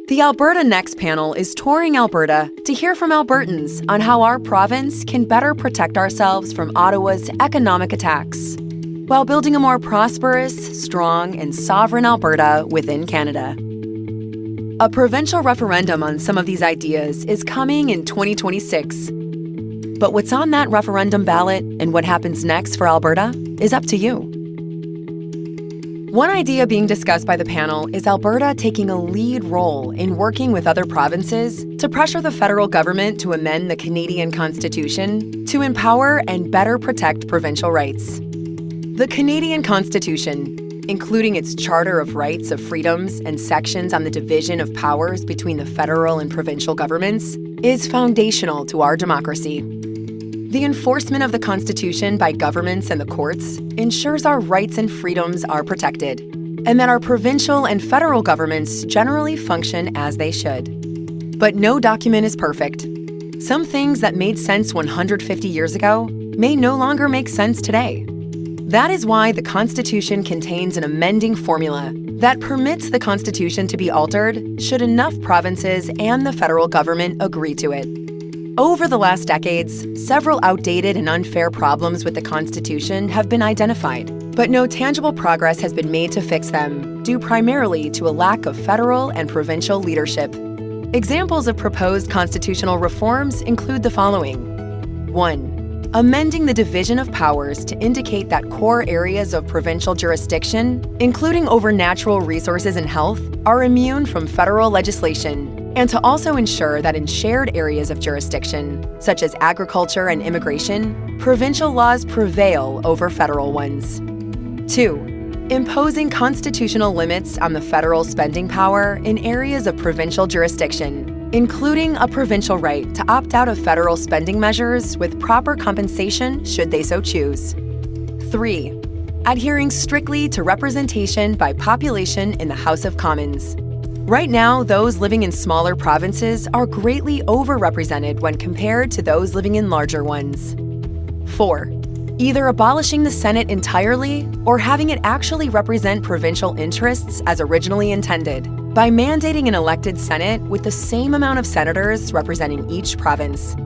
The Alberta Next panel is touring Alberta to hear from Albertans on how our province can better protect ourselves from Ottawa's economic attacks, while building a more prosperous, strong, and sovereign Alberta within Canada. A provincial referendum on some of these ideas is coming in 2026. But what's on that referendum ballot and what happens next for Alberta is up to you. One idea being discussed by the panel is Alberta taking a lead role in working with other provinces to pressure the federal government to amend the Canadian Constitution to empower and better protect provincial rights. The Canadian Constitution, including its Charter of Rights of Freedoms and sections on the division of powers between the federal and provincial governments, is foundational to our democracy. The enforcement of the Constitution by governments and the courts ensures our rights and freedoms are protected, and that our provincial and federal governments generally function as they should. But no document is perfect. Some things that made sense 150 years ago may no longer make sense today. That is why the Constitution contains an amending formula that permits the Constitution to be altered should enough provinces and the federal government agree to it. Over the last decades, several outdated and unfair problems with the Constitution have been identified, but no tangible progress has been made to fix them, due primarily to a lack of federal and provincial leadership. Examples of proposed constitutional reforms include the following. 1. Amending the division of powers to indicate that core areas of provincial jurisdiction, including over natural resources and health, are immune from federal legislation, and to also ensure that in shared areas of jurisdiction, such as agriculture and immigration, provincial laws prevail over federal ones. 2. Imposing constitutional limits on the federal spending power in areas of provincial jurisdiction, including a provincial right to opt out of federal spending measures with proper compensation should they so choose. 3. Adhering strictly to representation by population in the House of Commons. Right now, those living in smaller provinces are greatly overrepresented when compared to those living in larger ones. 4. Either abolishing the Senate entirely or having it actually represent provincial interests as originally intended by mandating an elected Senate with the same amount of senators representing each province.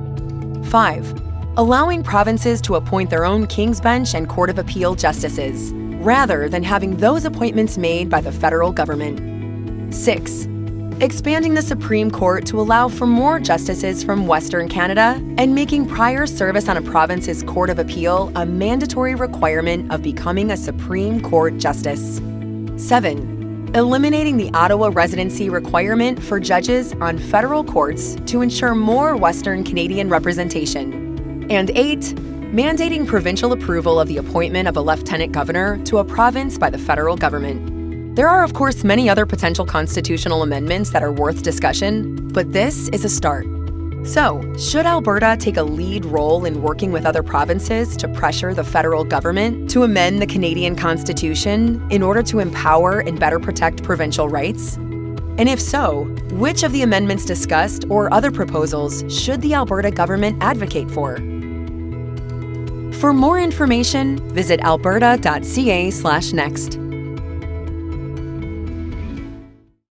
5. Allowing provinces to appoint their own King's Bench and Court of Appeal justices, rather than having those appointments made by the federal government. 6. Expanding the Supreme Court to allow for more justices from Western Canada and making prior service on a province's Court of Appeal a mandatory requirement of becoming a Supreme Court justice. 7. Eliminating the Ottawa residency requirement for judges on federal courts to ensure more Western Canadian representation. And 8. Mandating provincial approval of the appointment of a lieutenant governor to a province by the federal government. There are, of course, many other potential constitutional amendments that are worth discussion, but this is a start. So, should Alberta take a lead role in working with other provinces to pressure the federal government to amend the Canadian Constitution in order to empower and better protect provincial rights? And if so, which of the amendments discussed or other proposals should the Alberta government advocate for? For more information, visit alberta.ca/next.